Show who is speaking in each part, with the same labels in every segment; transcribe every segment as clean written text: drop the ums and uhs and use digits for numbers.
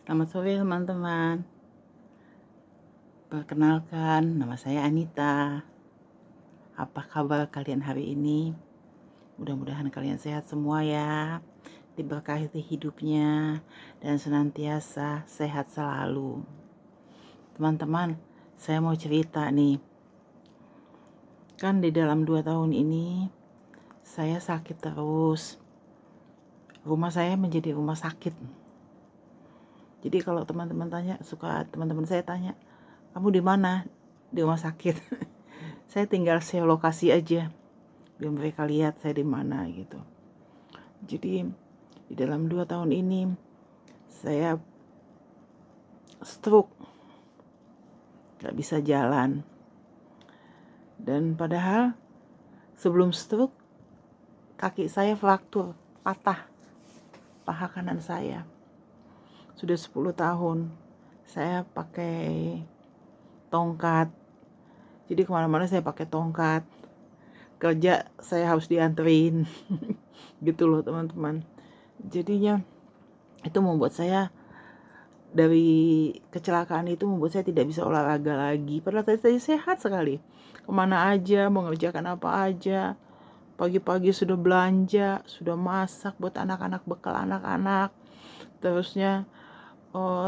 Speaker 1: Selamat sore teman-teman. Perkenalkan, nama saya Anita. Apa kabar kalian hari ini? Mudah-mudahan kalian sehat semua ya, diberkahi hidupnya, dan senantiasa sehat selalu. Teman-teman, saya mau cerita nih. Kan di dalam 2 tahun ini, saya sakit terus. Rumah saya menjadi rumah sakit. Jadi kalau teman-teman teman-teman saya tanya, kamu di mana? Di rumah sakit. Saya tinggal share lokasi aja biar mereka lihat saya di mana gitu. Jadi di dalam 2 tahun ini saya stroke, gak bisa jalan. Dan padahal sebelum stroke kaki saya fraktur, patah paha kanan saya. Sudah 10 tahun saya pakai tongkat. Jadi kemana-mana saya pakai tongkat. Kerja saya harus dianterin gitu loh teman-teman. Jadinya itu membuat saya, dari kecelakaan itu membuat saya tidak bisa olahraga lagi. Padahal saya sehat sekali, kemana aja, mau ngerjakan apa aja. Pagi-pagi sudah belanja, sudah masak buat anak-anak, bekal anak-anak. Terusnya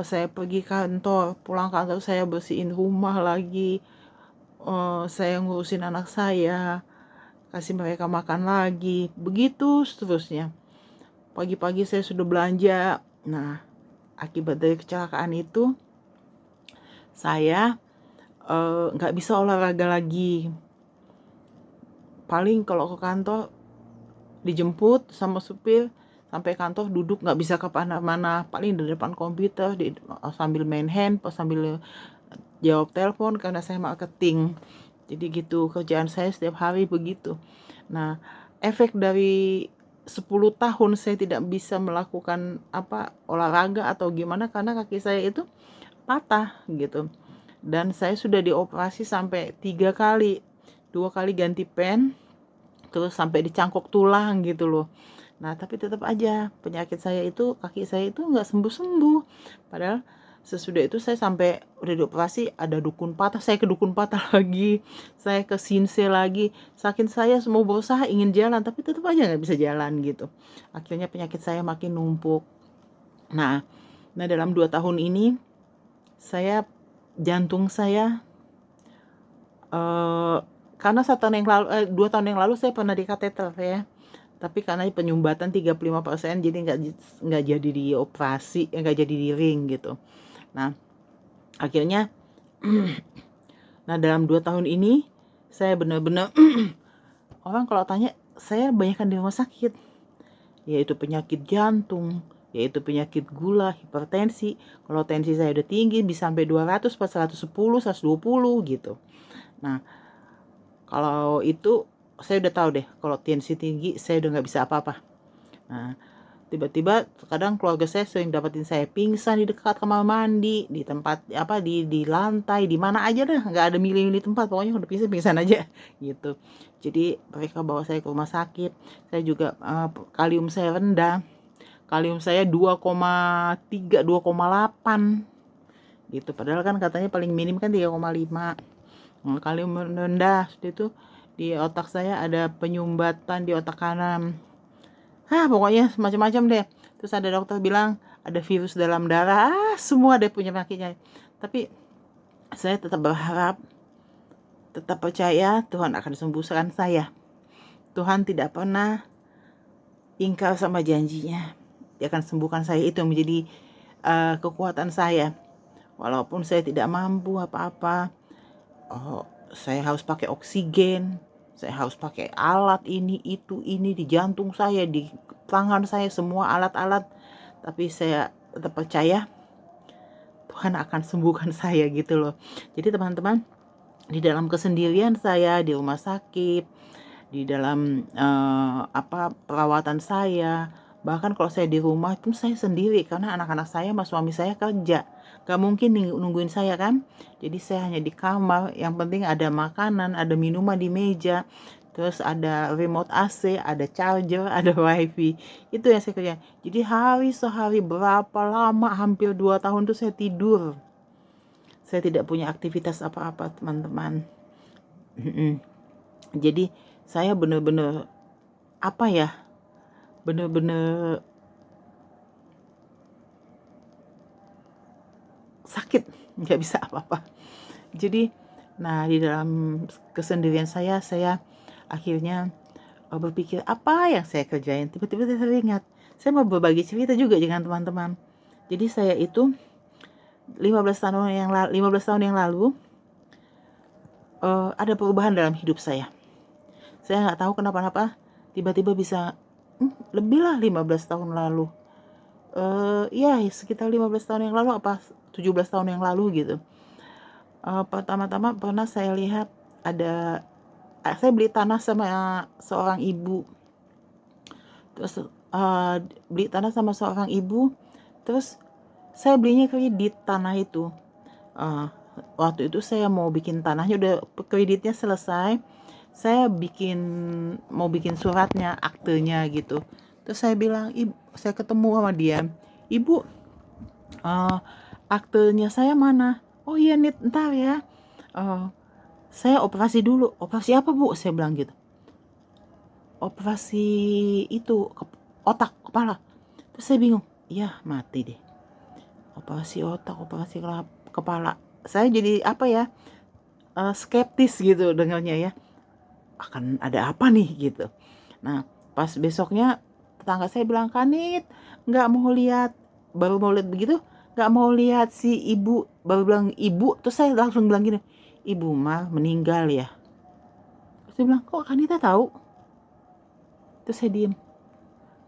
Speaker 1: saya pergi kantor, pulang kantor saya bersihin rumah lagi. Saya ngurusin anak saya, kasih mereka makan lagi, begitu seterusnya. Pagi-pagi saya sudah belanja. Nah, akibat dari kecelakaan itu saya nggak bisa olahraga lagi. Paling kalau ke kantor dijemput sama supir, sampai kantor duduk, nggak bisa ke mana-mana, paling di depan komputer sambil main handphone, sambil jawab telepon karena saya marketing. Jadi gitu kerjaan saya setiap hari begitu. Nah, efek dari 10 tahun saya tidak bisa melakukan olahraga atau gimana karena kaki saya itu patah gitu. Dan saya sudah dioperasi sampai 3 kali, 2 kali ganti pen, terus sampai dicangkok tulang gitu loh. Nah tapi tetap aja penyakit saya itu, kaki saya itu nggak sembuh-sembuh. Padahal sesudah itu saya sampai udah dioperasi, ada dukun patah, saya ke dukun patah lagi, saya ke sinse lagi, saking saya semua berusaha ingin jalan tapi tetap aja nggak bisa jalan gitu. Akhirnya penyakit saya makin numpuk. Nah dalam 2 tahun ini saya, jantung saya karena 2 tahun yang lalu saya pernah di kateter ya, tapi karena penyumbatan 35% jadi nggak jadi dioperasi, nggak jadi di ring gitu. Nah akhirnya nah dalam 2 tahun ini saya benar-benar orang kalau tanya saya banyakkan di rumah sakit, yaitu penyakit jantung, yaitu penyakit gula, hipertensi. Kalau tensi saya udah tinggi bisa sampai 200, 110, 120 gitu. Nah kalau itu saya udah tahu deh, kalau tensi tinggi saya udah nggak bisa apa-apa. Nah tiba-tiba kadang keluarga saya sering dapatin saya pingsan di dekat kamar mandi, di tempat di lantai, di mana aja dah, nggak ada milih-milih tempat, pokoknya udah pingsan aja gitu. Jadi mereka bawa saya ke rumah sakit. Saya juga kalium saya rendah, kalium saya 2,3 2,8 gitu, padahal kan katanya paling minim kan 3,5. Kalium rendah itu. Di otak saya ada penyumbatan di otak kanan. Pokoknya macam-macam deh. Terus ada dokter bilang ada virus dalam darah. Semua deh punya penyakitnya. Tapi saya tetap berharap, tetap percaya Tuhan akan sembuhkan saya. Tuhan tidak pernah ingkar sama janjinya. Dia akan sembuhkan saya, itu yang menjadi kekuatan saya. Walaupun saya tidak mampu apa-apa, saya harus pakai oksigen, saya harus pakai alat ini di jantung saya, di tangan saya, semua alat-alat, tapi saya tetap percaya Tuhan akan sembuhkan saya gitu loh. Jadi teman-teman, di dalam kesendirian saya di rumah sakit, di dalam perawatan saya, bahkan kalau saya di rumah pun saya sendiri karena anak-anak saya sama suami saya kerja, gak mungkin nungguin saya kan. Jadi saya hanya di kamar, yang penting ada makanan, ada minuman di meja. terus ada remote AC, ada charger, ada wifi. Itu yang saya kerjain. Jadi sehari berapa lama, hampir 2 tahun tuh saya tidur. Saya tidak punya aktivitas apa-apa, teman-teman. Jadi saya bener-bener apa ya, bener-bener sakit, nggak bisa apa-apa. Jadi, nah di dalam kesendirian saya akhirnya berpikir apa yang saya kerjain. Tiba-tiba saya teringat, saya mau berbagi cerita juga dengan teman-teman. Jadi saya itu 15 tahun yang lalu ada perubahan dalam hidup saya. Saya nggak tahu kenapa tiba-tiba bisa lebih lah 15 tahun lalu. Ya sekitar 15 tahun yang lalu apa 17 tahun yang lalu gitu. Pertama-tama pernah saya lihat saya beli tanah sama seorang ibu. Terus beli tanah sama seorang ibu. Terus saya belinya kredit tanah itu. Waktu itu saya mau bikin tanahnya, udah kreditnya selesai. Saya mau bikin suratnya, aktenya gitu. Terus saya bilang, saya ketemu sama dia. Ibu, aktenya saya mana? Oh iya nih, ntar ya. Saya operasi dulu. Operasi apa bu? Saya bilang gitu. Operasi itu otak, kepala. Terus saya bingung. Iya mati deh. Operasi otak, operasi kepala. Saya jadi apa ya? Skeptis gitu dengarnya ya. Akan ada apa nih gitu. Nah pas besoknya tetangga saya bilang, Kanit nggak mau lihat, baru mau lihat begitu, nggak mau lihat si ibu, baru bilang ibu. Terus saya langsung bilang gini, ibu mah meninggal ya. Terus dia bilang, kok Kanita tahu? Terus saya diem,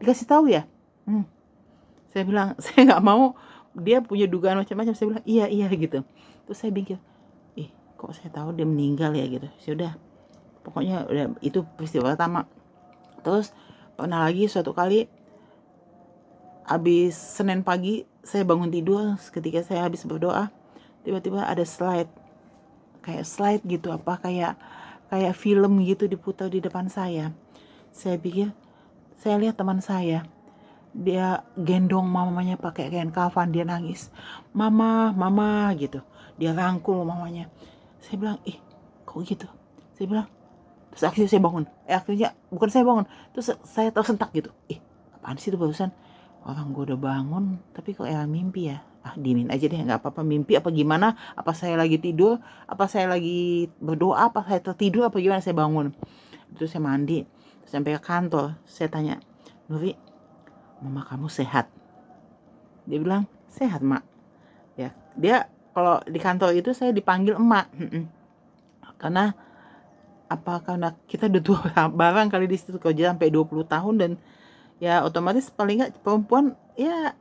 Speaker 1: dikasih tahu ya. Saya bilang saya nggak mau, dia punya dugaan macam-macam. Saya bilang iya gitu. Terus saya pikir, kok saya tahu dia meninggal ya gitu. Sudah, pokoknya udah itu peristiwa pertama. Terus pernah lagi suatu kali habis Senin pagi saya bangun tidur, ketika saya habis berdoa, tiba-tiba ada kayak slide gitu, apa kayak film gitu diputar di depan saya. Saya pikir, saya lihat teman saya, dia gendong mamanya pakai kain kafan, dia nangis, mama gitu, dia rangkul mamanya. Saya bilang, kok gitu? Saya bilang, terus akhirnya saya bangun. Bukan saya bangun, terus saya tersentak gitu. Apaan sih itu barusan? Orang gue udah bangun, tapi kok mimpi ya? Diemin aja deh, nggak apa-apa, mimpi apa gimana? Apa saya lagi tidur? Apa saya lagi berdoa? Apa saya tertidur? Apa gimana? Saya bangun. Terus saya mandi, sampai ke kantor. Saya tanya, Nuri, mama kamu sehat? Dia bilang, sehat mak. Ya, dia kalau di kantor itu saya dipanggil emak. Karena kita udah tua barang kali di situ, kerja sampai 20 tahun, dan ya otomatis paling nggak perempuan ya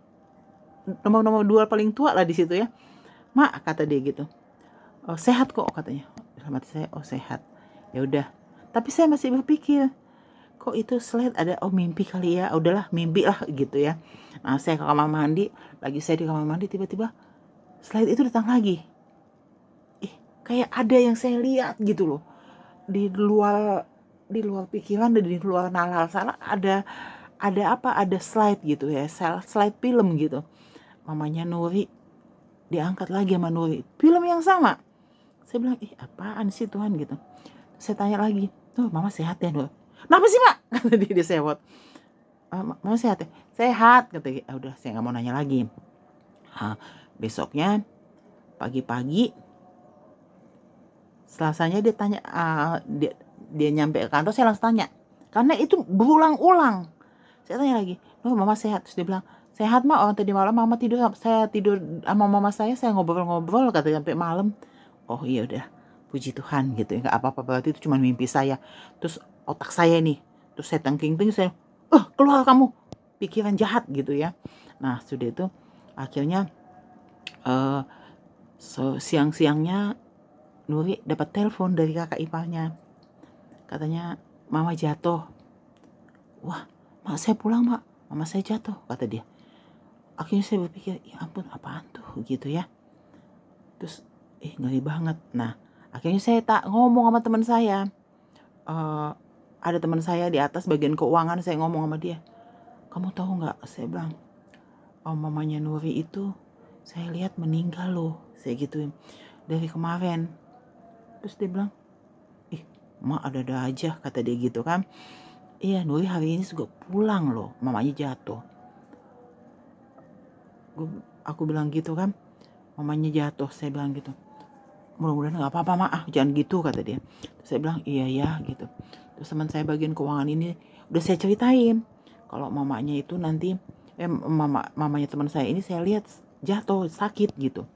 Speaker 1: nomor 2 paling tua lah di situ ya. Mak, kata dia gitu. Oh, sehat kok katanya. Dalam hati saya, oh sehat. Ya udah. Tapi saya masih berpikir, kok itu slide ada, mimpi kali ya. Udahlah, mimpi lah gitu ya. Nah, saya ke kamar mandi, saya di kamar mandi, tiba-tiba slide itu datang lagi. Kayak ada yang saya lihat gitu loh. Di luar pikiran dan di luar nalar sana ada slide gitu ya, slide film gitu. Mamanya Nuri diangkat lagi sama Nuri, film yang sama. Saya bilang, apaan sih Tuhan gitu. Saya tanya lagi, tuh mama sehat ya Nur? Kenapa sih mak? Kata dia sewot. Mama sehat ya? Sehat, kata dia. Udah, saya nggak mau nanya lagi. Besoknya pagi-pagi, Selasanya dia tanya, dia nyampe ke kantor, saya langsung tanya, karena itu berulang-ulang. Saya tanya lagi, mama sehat? Terus dia bilang, sehat mak, orang tadi malam mama saya tidur sama mama saya ngobrol-ngobrol katanya sampai malam. Oh iya udah, puji Tuhan gitu ya, nggak apa-apa, berarti itu cuma mimpi saya. Terus otak saya nih, terus saya tengking-tengking, saya keluar kamu, pikiran jahat gitu ya. Nah sudah itu akhirnya siang-siangnya Nuri dapat telepon dari kakak iparnya, katanya mama jatuh. Wah, mak saya pulang mak, mama saya jatuh, kata dia. Akhirnya saya berpikir, ya ampun, apaan tuh gitu ya. Terus ngeri banget. Nah akhirnya saya ngomong sama teman saya, ada teman saya di atas bagian keuangan, saya ngomong sama dia, kamu tahu nggak, saya bilang, mamanya Nuri itu saya lihat meninggal loh, saya gituin, dari kemarin. Terus dia bilang, ih mak ada-ada aja, kata dia gitu kan. Iya, Nuri hari ini juga pulang loh, mamanya jatuh. Aku bilang gitu kan, mamanya jatuh, saya bilang gitu, mudah-mudahan nggak apa-apa mak, jangan gitu, kata dia. Terus saya bilang iya ya gitu. Terus teman saya bagian keuangan ini udah saya ceritain kalau mamanya itu nanti mamanya teman saya ini saya lihat jatuh sakit gitu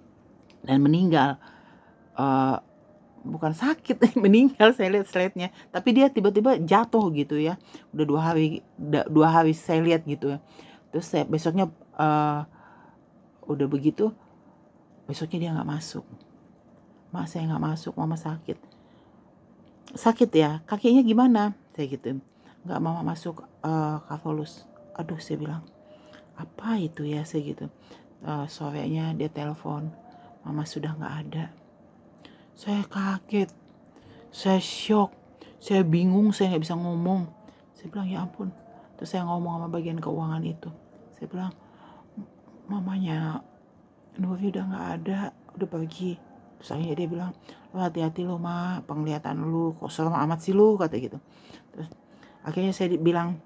Speaker 1: dan meninggal. Bukan sakit meninggal, saya lihat slide-nya, tapi dia tiba-tiba jatuh gitu ya, udah 2 hari saya lihat gitu ya. Terus saya besoknya udah begitu, besoknya dia nggak masuk. Mak, saya nggak masuk, mama sakit ya, kakinya gimana, saya gitu, nggak mama masuk Kavolus. Aduh, saya bilang apa itu ya, saya gitu. Sorenya dia telepon, mama sudah nggak ada. Saya kaget, saya shock, saya bingung, saya nggak bisa ngomong. Saya bilang ya ampun. Terus saya ngomong sama bagian keuangan itu, saya bilang mamanya Nuri udah nggak ada, udah pergi. Terus akhirnya dia bilang, lo hati-hati lo mak, penglihatan lu kok serem amat sih lu, kata gitu. Terus akhirnya saya bilang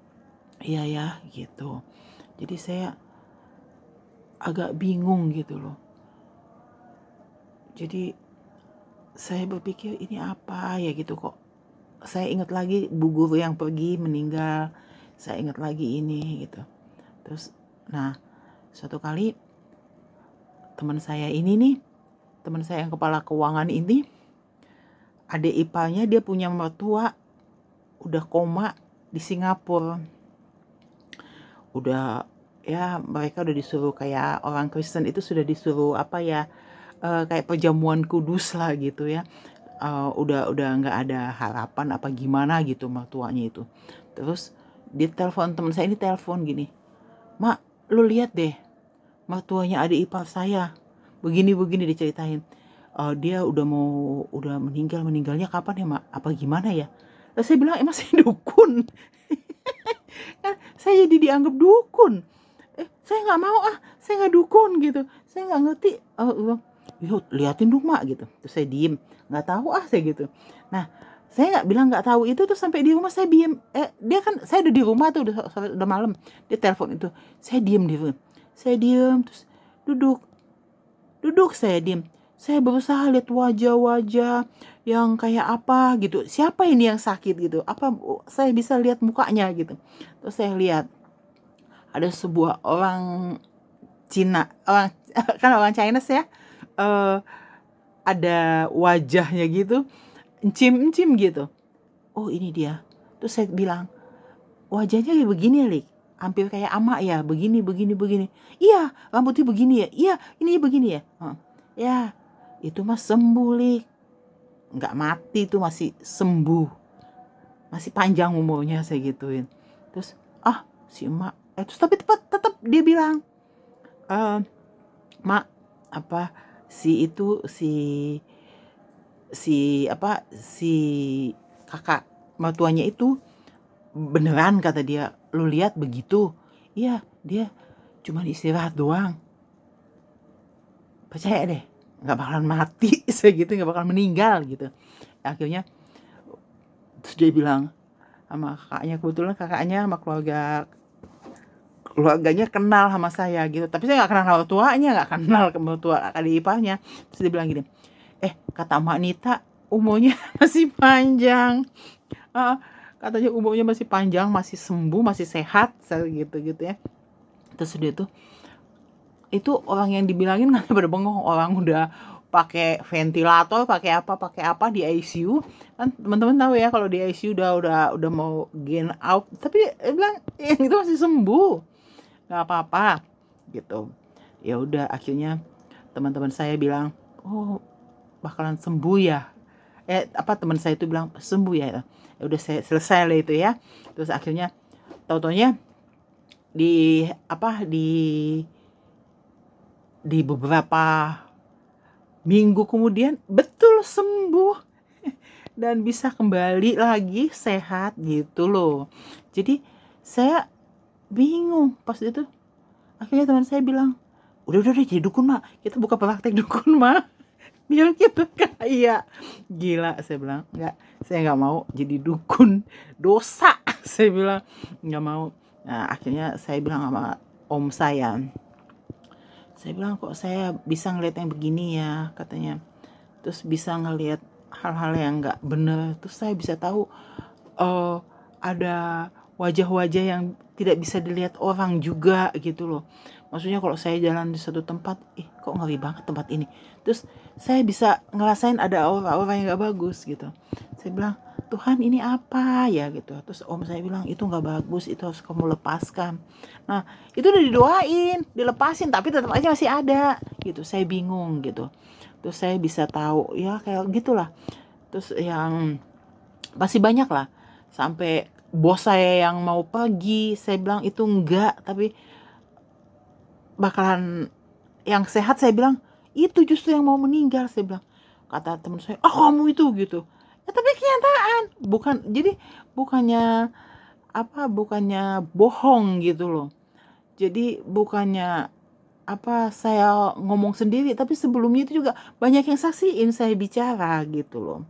Speaker 1: iya ya gitu. Jadi saya agak bingung gitu loh. Jadi saya berpikir ini apa ya gitu, kok saya ingat lagi bu guru yang pergi meninggal, saya ingat lagi ini gitu. Terus nah suatu kali teman saya yang kepala keuangan ini, adik iparnya dia punya mertua udah koma di Singapura. Udah ya, mereka udah disuruh kayak orang Kristen itu sudah disuruh apa ya, kayak perjamuan kudus lah gitu ya. Udah nggak ada harapan apa gimana gitu mertuanya itu. Terus dia telepon, teman saya ini telepon gini, mak lu lihat deh mertuanya adik ipar saya begini diceritain. Dia udah meninggalnya kapan ya mak, apa gimana ya. Terus saya bilang emang saya dukun. Kan saya jadi dianggap dukun. Saya nggak mau saya nggak dukun gitu, saya nggak ngerti. Yuk liatin dong mak gitu. Terus saya diem, nggak tahu saya gitu. Nah saya nggak bilang nggak tahu itu tuh, sampai di rumah saya diem. Dia kan, saya udah di rumah tuh, udah malam, dia telepon itu, saya diem di rumah, saya diem terus duduk saya diem. Saya berusaha lihat wajah-wajah yang kayak apa gitu, siapa ini yang sakit gitu, apa saya bisa lihat mukanya gitu. Terus saya lihat ada sebuah orang Cina, kan orang Chinese ya, ada wajahnya gitu, encim gitu. Oh ini dia. Terus saya bilang, wajahnya kayak begini Lik, hampir kayak ama ya, begini. Iya, rambutnya begini ya, iya ini begini ya. Ya itu mah sembuh Lik, nggak mati tuh, masih sembuh, masih panjang umurnya, saya gituin. Terus si emak terus tapi tetap dia bilang, mak apa si kakak mertuanya itu beneran, kata dia, lu lihat begitu. Iya, dia cuma istirahat doang, percaya deh nggak bakalan mati segitu, nggak bakalan meninggal gitu. Akhirnya terus dia bilang sama kakaknya, kebetulan kakaknya sama keluarganya kenal sama saya gitu, tapi saya nggak kenal sama tuanya, nggak kenal ke mertua adik iparnya. Terus dia bilang gini, kata Mak Nita umurnya masih panjang, katanya umurnya masih panjang, masih sembuh, masih sehat, gitu ya. Terus dia tuh itu orang yang dibilangin nggak pada bengong, orang udah pakai ventilator, pakai apa di ICU kan, teman-teman tahu ya kalau di ICU udah mau gain out, tapi dia bilang yang itu masih sembuh, nggak apa-apa gitu. Ya udah akhirnya teman-teman saya bilang, oh bakalan sembuh ya, teman saya itu bilang sembuh ya. Ya udah, saya selesai lah itu ya. Terus akhirnya tau-taunya di beberapa minggu kemudian betul sembuh. dan bisa kembali lagi sehat gitu loh. Jadi saya bingung pas itu. Akhirnya teman saya bilang, udah jadi dukun mak, kita buka praktek dukun mak, biar kita kaya. Gila, saya bilang, enggak, saya nggak mau jadi dukun, dosa. Saya bilang nggak mau. Nah akhirnya saya bilang sama om saya bilang kok saya bisa ngeliat yang begini ya katanya, terus bisa ngelihat hal-hal yang nggak bener, terus saya bisa tahu eh ada wajah-wajah yang tidak bisa dilihat orang juga gitu loh. Maksudnya kalau saya jalan di satu tempat, kok ngeri banget tempat ini, terus saya bisa ngerasain ada aura-aura yang nggak bagus gitu. Saya bilang, Tuhan ini apa ya gitu. Terus om saya bilang, itu nggak bagus, itu harus kamu lepaskan. Nah itu udah didoain, dilepasin, tapi tetap aja masih ada gitu. Saya bingung gitu. Terus saya bisa tahu ya kayak gitulah. Terus yang masih banyak lah, sampai bos saya yang mau pergi, saya bilang itu enggak, tapi bakalan yang sehat. Saya bilang itu justru yang mau meninggal. Saya bilang, kata teman saya, kamu itu gitu ya, tapi kenyataan bukan. Jadi bukannya bohong gitu loh. Jadi bukannya saya ngomong sendiri, tapi sebelumnya itu juga banyak yang saksiin saya bicara gitu loh.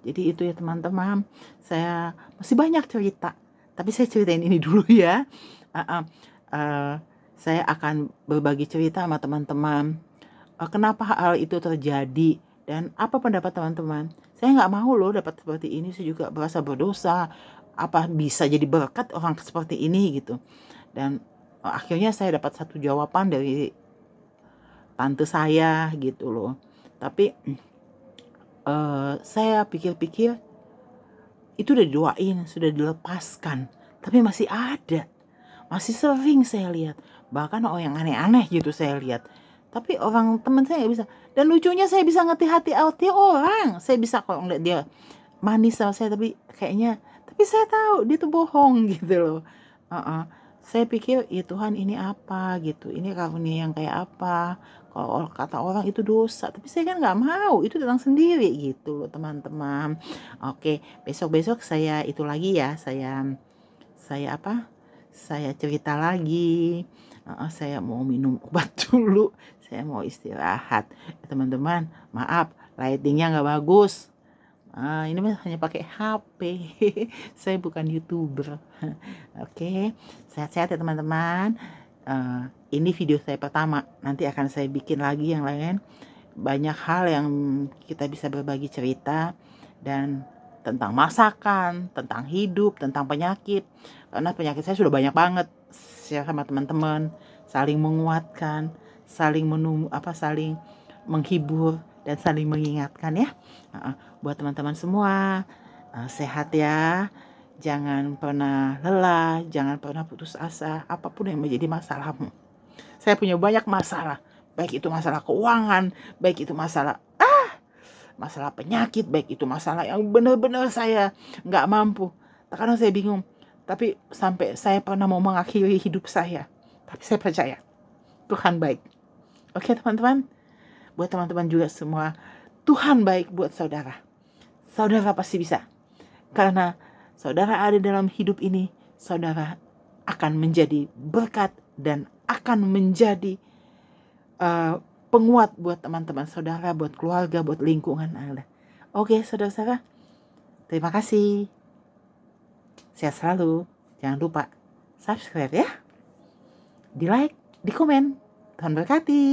Speaker 1: Jadi itu ya teman-teman, saya masih banyak cerita, tapi saya ceritain ini dulu ya. Uh, uh, saya akan berbagi cerita sama teman-teman, kenapa hal itu terjadi dan apa pendapat teman-teman. Saya nggak mau loh dapat seperti ini, saya juga merasa berdosa. Apa bisa jadi berkat orang seperti ini gitu. Dan akhirnya saya dapat satu jawaban dari tante saya gitu loh. Tapi saya pikir-pikir itu udah didoain, sudah dilepaskan, tapi masih ada, masih sering saya lihat, bahkan orang yang aneh-aneh gitu saya lihat. Tapi orang teman saya nggak bisa. Dan lucunya saya bisa ngerti hati orang. Saya bisa kalau ngeliat dia manis sama saya, tapi saya tahu dia tuh bohong gitu loh. Saya pikir ya Tuhan ini apa gitu, ini karunia yang kayak apa. Kalau kata orang itu dosa, tapi saya kan nggak mau, itu datang sendiri gitu loh teman-teman. Oke, besok-besok saya itu lagi ya, saya saya cerita lagi. Saya mau minum obat dulu, saya mau istirahat. Teman-teman, maaf lightingnya nggak bagus. Ini hanya pakai HP. Saya bukan YouTuber. Oke, sehat-sehat ya teman-teman. Ini video saya pertama, nanti akan saya bikin lagi yang lain. Banyak hal yang kita bisa berbagi cerita, dan tentang masakan, tentang hidup, tentang penyakit. Karena penyakit saya sudah banyak banget. Share sama teman-teman, saling menguatkan, saling saling menghibur dan saling mengingatkan ya. Buat teman-teman semua, sehat ya. Jangan pernah lelah, jangan pernah putus asa apapun yang menjadi masalahmu. Saya punya banyak masalah, baik itu masalah keuangan, baik itu masalah penyakit, baik itu masalah yang benar-benar saya nggak mampu. Terkadang saya bingung, tapi sampai saya pernah mau mengakhiri hidup saya. Tapi saya percaya Tuhan baik. Oke teman-teman, buat teman-teman juga semua, Tuhan baik buat saudara. Saudara pasti bisa. Karena saudara ada dalam hidup ini, saudara akan menjadi berkat dan akan menjadi penguat buat teman-teman saudara, buat keluarga, buat lingkungan Anda. Oke, saudara-saudara, terima kasih. Sehat selalu. Jangan lupa subscribe ya, di like, di komen. Tuhan berkati.